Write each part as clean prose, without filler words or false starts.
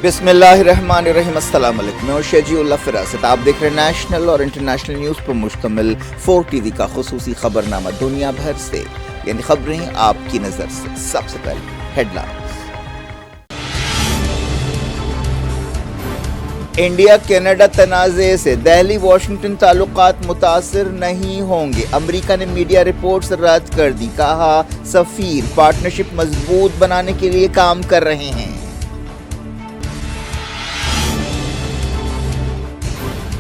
بسم اللہ الرحمن الرحیم۔ السلام علیکم، میں شجیع اللہ فراست۔ آپ دیکھ رہے ہیں نیشنل اور انٹرنیشنل نیوز پر مشتمل 4 ٹی وی کا خصوصی خبرنامہ دنیا بھر سے، یعنی خبریں آپ کی نظر سے۔ سب سے پہلے ہیڈ لائنز۔ انڈیا کینیڈا تنازع سے دہلی واشنگٹن تعلقات متاثر نہیں ہوں گے، امریکہ نے میڈیا رپورٹس رد کر دی، کہا سفیر پارٹنرشپ مضبوط بنانے کے لیے کام کر رہے ہیں۔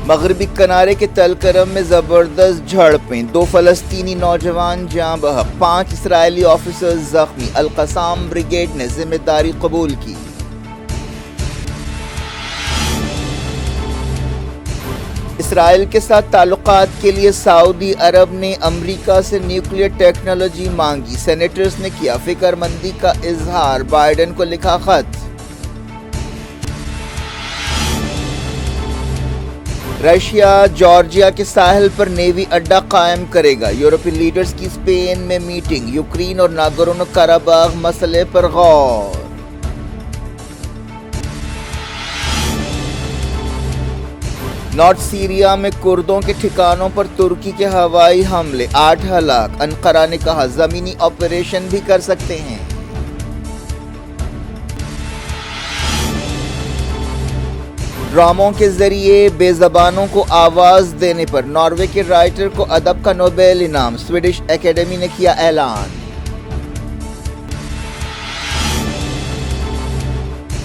مغربی کنارے کے تل کرم میں زبردست جھڑپیں، 2 فلسطینی نوجوان جاں بحق، 5 اسرائیلی آفیسرز زخمی، القسام بریگیڈ نے ذمہ داری قبول کی۔ اسرائیل کے ساتھ تعلقات کے لیے سعودی عرب نے امریکہ سے نیوکلیئر ٹیکنالوجی مانگی، سینیٹرز نے کیا فکر مندی کا اظہار، بائیڈن کو لکھا خط۔ رشیا جارجیا کے ساحل پر نیوی اڈہ قائم کرے گا، یورپی لیڈرز کی اسپین میں میٹنگ، یوکرین اور ناگورنو قرباغ مسئلے پر غور۔ نارتھ سیریا میں کردوں کے ٹھکانوں پر ترکی کے ہوائی حملے، 8 ہلاک، انقرہ نے کہا زمینی آپریشن بھی کر سکتے ہیں۔ ڈراموں کے ذریعے بے زبانوں کو آواز دینے پر ناروے کے رائٹر کو ادب کا نوبیل انعام، سویڈش اکیڈمی نے کیا اعلان۔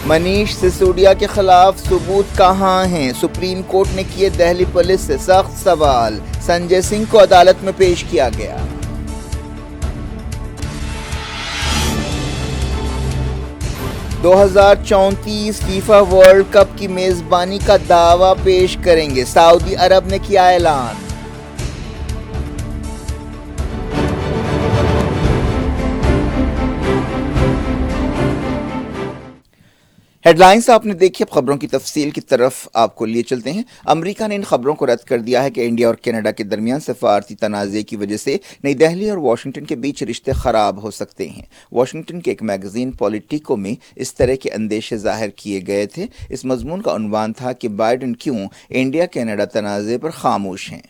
منیش سسوڈیا کے خلاف ثبوت کہاں ہیں، سپریم کورٹ نے کیے دہلی پولیس سے سخت سوال، سنجے سنگھ کو عدالت میں پیش کیا گیا۔ 2034 فیفا ورلڈ کپ کی میزبانی کا دعویٰ پیش کریں گے، سعودی عرب نے کیا اعلان۔ ہیڈ لائنز آپ نے دیکھی، اب خبروں کی تفصیل کی طرف آپ کو لیے چلتے ہیں۔ امریکہ نے ان خبروں کو رد کر دیا ہے کہ انڈیا اور کینیڈا کے درمیان سفارتی تنازع کی وجہ سے نئی دہلی اور واشنگٹن کے بیچ رشتے خراب ہو سکتے ہیں۔ واشنگٹن کے ایک میگزین پولیٹیکو میں اس طرح کے اندیشے ظاہر کیے گئے تھے۔ اس مضمون کا عنوان تھا کہ بائیڈن کیوں انڈیا کینیڈا تنازع پر خاموش ہیں۔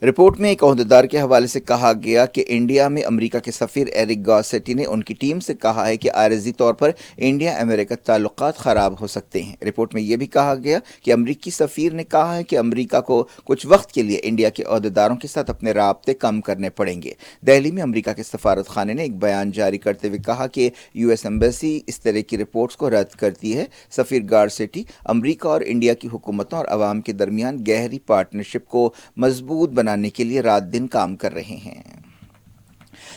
رپورٹ میں ایک عہدیدار کے حوالے سے کہا گیا کہ انڈیا میں امریکہ کے سفیر ایرک گارسیٹی نے ان کی ٹیم سے کہا ہے کہ عارضی طور پر انڈیا امریکہ تعلقات خراب ہو سکتے ہیں۔ رپورٹ میں یہ بھی کہا گیا کہ امریکی سفیر نے کہا ہے کہ امریکہ کو کچھ وقت کے لیے انڈیا کے عہدیداروں کے ساتھ اپنے رابطے کم کرنے پڑیں گے۔ دہلی میں امریکہ کے سفارت خانے نے ایک بیان جاری کرتے ہوئے کہا کہ یو ایس ایمبیسی اس طرح کی رپورٹس کو رد کرتی ہے۔ سفیر گارسیٹی امریکہ اور انڈیا کی حکومتوں اور عوام کے درمیان گہری پارٹنرشپ کو مضبوط بنانے کے لیے رات دن کام کر رہے ہیں۔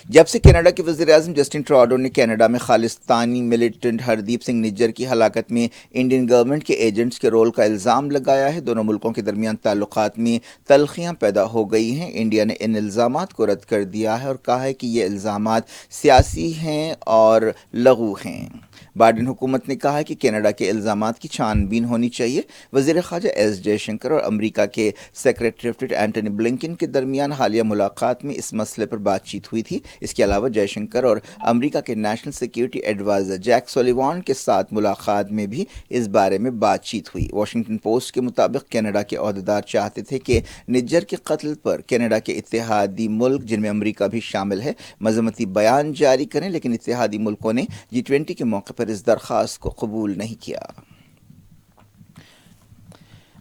جب سے کینیڈا کے وزیر اعظم جسٹن ٹراڈو نے کینیڈا میں خالصتانی ملیٹنٹ ہردیپ سنگھ نجر کی ہلاکت میں انڈین گورنمنٹ کے ایجنٹس کے رول کا الزام لگایا ہے، دونوں ملکوں کے درمیان تعلقات میں تلخیاں پیدا ہو گئی ہیں۔ انڈیا نے ان الزامات کو رد کر دیا ہے اور کہا ہے کہ یہ الزامات سیاسی ہیں اور لغو ہیں۔ بائیڈن حکومت نے کہا ہے کہ کینیڈا کے الزامات کی چھان بین ہونی چاہیے۔ وزیر خارجہ ایس جے شنکر اور امریکہ کے secretary of state Antony Blinken کے درمیان حالیہ ملاقات میں اس مسئلے پر بات چیت ہوئی تھی۔ اس کے علاوہ جے شنکر اور امریکہ کے نیشنل سیکیورٹی ایڈوائزر جیک سولیوان کے ساتھ ملاقات میں بھی اس بارے میں بات چیت ہوئی۔ واشنگٹن پوسٹ کے مطابق کینیڈا کے عہدیدار چاہتے تھے کہ نجر کے قتل پر کینیڈا کے اتحادی ملک، جن میں امریکہ بھی شامل ہے، مذمتی بیان جاری کریں، لیکن اتحادی ملکوں نے G20 کے موقع پر اس درخواست کو قبول نہیں کیا۔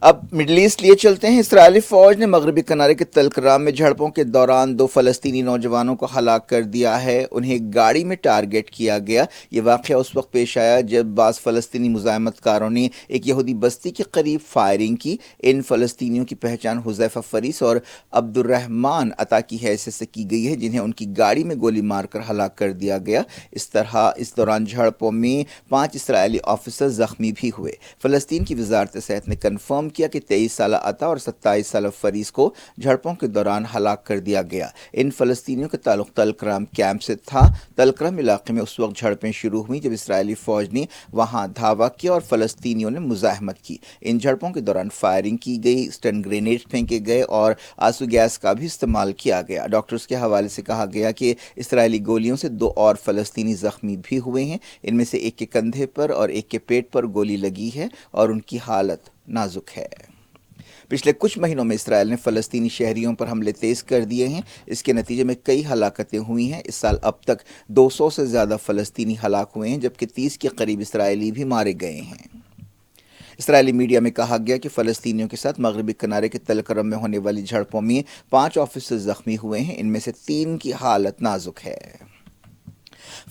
اب مڈل ایسٹ لیے چلتے ہیں۔ اسرائیلی فوج نے مغربی کنارے کے تل کرام میں جھڑپوں کے دوران 2 فلسطینی نوجوانوں کو ہلاک کر دیا ہے، انہیں ایک گاڑی میں ٹارگٹ کیا گیا۔ یہ واقعہ اس وقت پیش آیا جب بعض فلسطینی مزاحمت کاروں نے ایک یہودی بستی کے قریب فائرنگ کی۔ ان فلسطینیوں کی پہچان حذیفہ فریس اور عبد الرحمن عطا کی حیثیت سے کی گئی ہے، جنہیں ان کی گاڑی میں گولی مار کر ہلاک کر دیا گیا۔ اس دوران جھڑپوں میں 5 اسرائیلی آفیسر زخمی بھی ہوئے۔ فلسطین کی وزارت صحت نے کنفرم کیا کہ 23 سالہ عطا اور 27 سالہ فریز کو جھڑپوں کے دوران ہلاک کر دیا گیا۔ ان فلسطینیوں کا تعلق تلکرم کیمپ سے تھا۔ تلکرم علاقے میں اس وقت جھڑپیں شروع ہوئیں جب اسرائیلی فوج نے وہاں دھاوا کیا اور فلسطینیوں نے مزاحمت کی۔ ان جھڑپوں کے دوران فائرنگ کی گئی، اسٹن گرینیڈ پھینکے گئے اور آنسو گیس کا بھی استعمال کیا گیا۔ ڈاکٹرز کے حوالے سے کہا گیا کہ اسرائیلی گولیوں سے 2 اور فلسطینی زخمی بھی ہوئے ہیں، ان میں سے ایک کے کندھے پر اور ایک کے پیٹ پر گولی لگی ہے اور ان کی حالت نازک ہے۔ پچھلے کچھ مہینوں میں اسرائیل نے فلسطینی شہریوں پر حملے تیز کر دیے ہیں۔ اس کے نتیجے میں کئی ہلاکتیں ہوئی ہیں۔ اس سال اب تک 200 سے زیادہ فلسطینی ہلاک ہوئے ہیں جبکہ 30 کے قریب اسرائیلی بھی مارے گئے ہیں۔ اسرائیلی میڈیا میں کہا گیا کہ فلسطینیوں کے ساتھ مغربی کنارے کے تلکرم میں ہونے والی جھڑپوں میں 5 آفیسر زخمی ہوئے ہیں، ان میں سے 3 کی حالت نازک ہے۔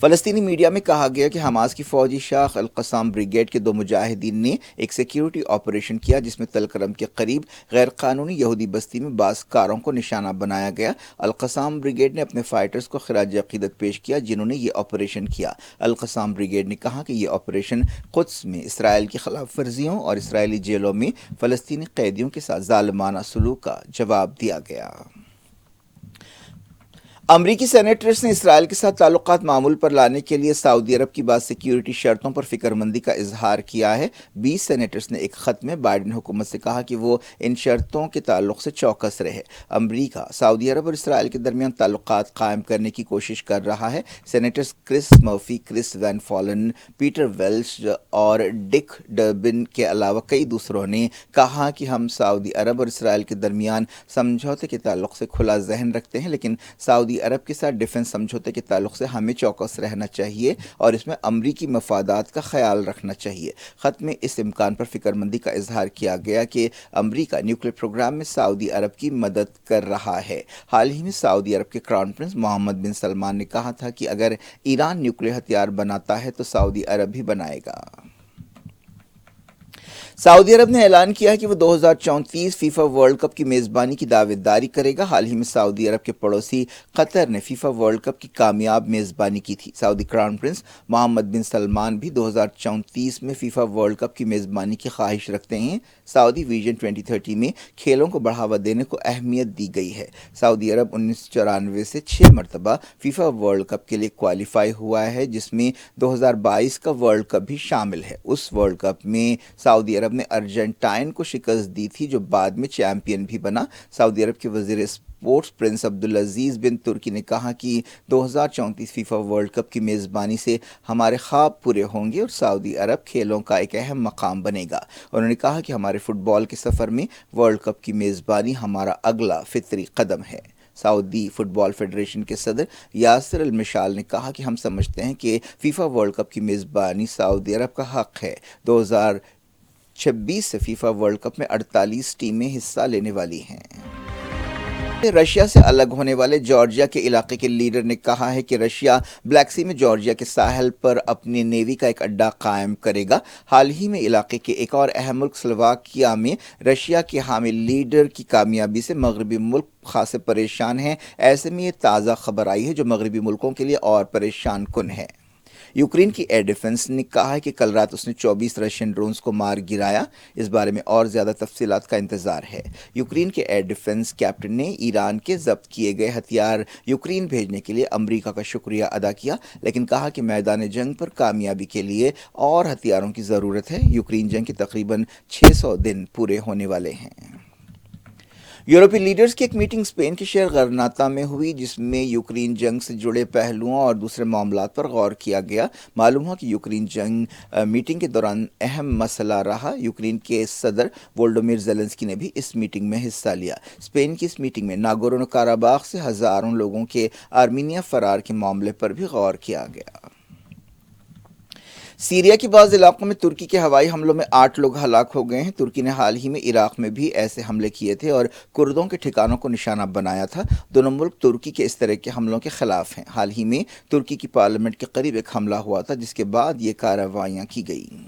فلسطینی میڈیا میں کہا گیا کہ حماس کی فوجی شاخ القسام بریگیڈ کے 2 مجاہدین نے ایک سیکیورٹی آپریشن کیا جس میں تلکرم کے قریب غیر قانونی یہودی بستی میں بعض کاروں کو نشانہ بنایا گیا۔ القسام بریگیڈ نے اپنے فائٹرز کو خراج عقیدت پیش کیا جنہوں نے یہ آپریشن کیا۔ القسام بریگیڈ نے کہا کہ یہ آپریشن قدس میں اسرائیل کی خلاف ورزیوں اور اسرائیلی جیلوں میں فلسطینی قیدیوں کے ساتھ ظالمانہ سلوک کا جواب دیا گیا۔ امریکی سینیٹرز نے اسرائیل کے ساتھ تعلقات معمول پر لانے کے لیے سعودی عرب کی بعض سیکیورٹی شرطوں پر فکر مندی کا اظہار کیا ہے۔ 20 سینیٹرز نے ایک خط میں بائیڈن حکومت سے کہا کہ وہ ان شرطوں کے تعلق سے چوکس رہے۔ امریکہ سعودی عرب اور اسرائیل کے درمیان تعلقات قائم کرنے کی کوشش کر رہا ہے۔ Senators Chris Murphy, Chris Van Hollen, Peter Welch اور ڈک ڈربن کے علاوہ کئی دوسروں نے کہا کہ ہم سعودی عرب اور اسرائیل کے درمیان سمجھوتے کے تعلق سے کھلا ذہن رکھتے ہیں، لیکن سعودی عرب کے ساتھ ڈیفنس سمجھوتے کے تعلق سے ہمیں چوکس رہنا چاہیے اور اس میں امریکی مفادات کا خیال رکھنا چاہیے۔ خط میں اس امکان پر فکر مندی کا اظہار کیا گیا کہ امریکہ نیوکلیئر پروگرام میں سعودی عرب کی مدد کر رہا ہے۔ حال ہی میں سعودی عرب کے کراؤن پرنس محمد بن سلمان نے کہا تھا کہ اگر ایران نیوکلیئر ہتھیار بناتا ہے تو سعودی عرب بھی بنائے گا۔ سعودی عرب نے اعلان کیا ہے کہ وہ 2034 فیفا ورلڈ کپ کی میزبانی کی دعویت داری کرے گا۔ حال ہی میں سعودی عرب کے پڑوسی قطر نے فیفا ورلڈ کپ کی کامیاب میزبانی کی تھی۔ سعودی کراؤن پرنس محمد بن سلمان بھی 2034 میں فیفا ورلڈ کپ کی میزبانی کی خواہش رکھتے ہیں۔ سعودی ویژن 2030 میں کھیلوں کو بڑھاوا دینے کو اہمیت دی گئی ہے۔ سعودی عرب 1994 سے 6 مرتبہ فیفا ورلڈ کپ کے لیے کوالیفائی ہوا ہے، جس میں 2022 کا ورلڈ کپ بھی شامل ہے۔ اس ورلڈ کپ میں سعودی عرب نے ارجنٹائن کو شکست دی تھی جو بعد میں چیمپئن بھی بنا۔ سعودی عرب کے وزیر اسپورٹس پرنس عبدالعزیز بن ترکی نے کہا کہ 2034 فیفا ورلڈ کپ کی میزبانی سے ہمارے خواب پورے ہوں گے اور سعودی عرب کھیلوں کا ایک اہم مقام بنے گا۔ انہوں نے کہا کہ ہمارے فٹ بال کے سفر میں ورلڈ کپ کی میزبانی ہمارا اگلا فطری قدم ہے۔ سعودی فٹ بال فیڈریشن کے صدر یاسر المشال نے کہا کہ ہم سمجھتے ہیں کہ فیفا ورلڈ کپ کی میزبانی سعودی عرب کا حق ہے۔ 2026 سے فیفا ورلڈ کپ میں 48 ٹیمیں حصہ لینے والی ہیں۔ رشیا سے الگ ہونے والے جارجیا کے علاقے کے لیڈر نے کہا ہے کہ رشیا بلیک سی میں جارجیا کے ساحل پر اپنی نیوی کا ایک اڈہ قائم کرے گا۔ حال ہی میں علاقے کے ایک اور اہم ملک سلوواکیہ میں رشیا کے حامی لیڈر کی کامیابی سے مغربی ملک خاصے پریشان ہیں۔ ایسے میں یہ تازہ خبر آئی ہے جو مغربی ملکوں کے لیے اور پریشان کن ہے۔ یوکرین کی ایئر ڈیفنس نے کہا ہے کہ کل رات اس نے 24 رشین ڈرونز کو مار گرایا۔ اس بارے میں اور زیادہ تفصیلات کا انتظار ہے۔ یوکرین کے ایئر ڈیفنس کیپٹن نے ایران کے ضبط کیے گئے ہتھیار یوکرین بھیجنے کے لیے امریکہ کا شکریہ ادا کیا، لیکن کہا کہ میدان جنگ پر کامیابی کے لیے اور ہتھیاروں کی ضرورت ہے۔ یوکرین جنگ کے تقریباً 600 دن پورے ہونے والے ہیں۔ یورپی لیڈرز کی ایک میٹنگ اسپین کے شہر غرناطہ میں ہوئی جس میں یوکرین جنگ سے جڑے پہلوؤں اور دوسرے معاملات پر غور کیا گیا۔ معلوم ہوا کہ یوکرین جنگ میٹنگ کے دوران اہم مسئلہ رہا۔ یوکرین کے صدر وولڈومیر زیلنسکی نے بھی اس میٹنگ میں حصہ لیا۔ اسپین کی اس میٹنگ میں ناگورنو کاراباخ سے ہزاروں لوگوں کے آرمینیا فرار کے معاملے پر بھی غور کیا گیا۔ سیریا کے بعض علاقوں میں ترکی کے ہوائی حملوں میں 8 لوگ ہلاک ہو گئے ہیں۔ ترکی نے حال ہی میں عراق میں بھی ایسے حملے کیے تھے اور کردوں کے ٹھکانوں کو نشانہ بنایا تھا۔ دونوں ملک ترکی کے اس طرح کے حملوں کے خلاف ہیں۔ حال ہی میں ترکی کی پارلیمنٹ کے قریب ایک حملہ ہوا تھا جس کے بعد یہ کارروائیاں کی گئیں۔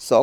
100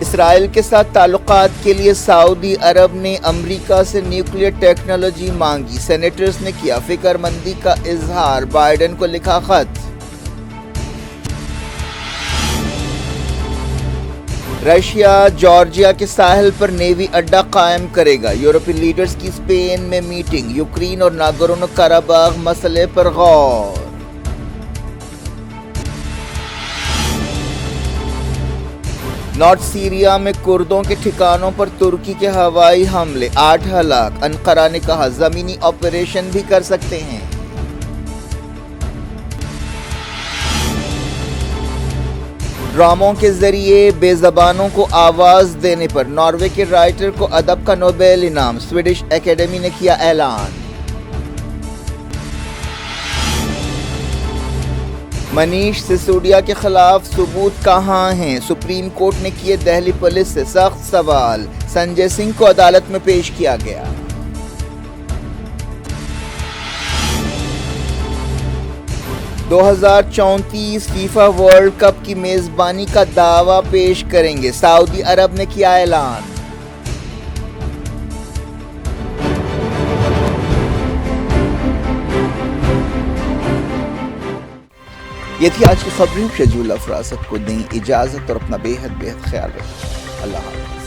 اسرائیل کے ساتھ تعلقات کے لیے سعودی عرب نے امریکہ سے نیوکلیئر ٹیکنالوجی مانگی، سینیٹرز نے کیا فکر مندی کا اظہار، بائیڈن کو لکھا خط۔ رشیا جارجیا کے ساحل پر نیوی اڈہ قائم کرے گا، یورپی لیڈرز کی اسپین میں میٹنگ، یوکرین اور ناگورنو قراباغ مسئلے پر غور۔ نارتھ سیریا میں کردوں کے ٹھکانوں پر ترکی کے ہوائی حملے، 8 ہلاک، انقرہ نے کہا زمینی آپریشن بھی کر سکتے ہیں۔ ڈراموں کے ذریعے بے زبانوں کو آواز دینے پر ناروے کے رائٹر کو ادب کا نوبیل انعام، سویڈش اکیڈمی نے کیا اعلان۔ منیش سسوڈیا کے خلاف ثبوت کہاں ہیں، سپریم کورٹ نے کیے دہلی پولیس سے سخت سوال، سنجے سنگھ کو عدالت میں پیش کیا گیا۔ 2034 فیفا ورلڈ کپ کی میزبانی کا دعویٰ پیش کریں گے، سعودی عرب نے کیا اعلان۔ یہ تھی آج کی خبریں، شجول افراست کو دیں اجازت اور اپنا بے حد خیال رکھیں۔ اللہ حافظ۔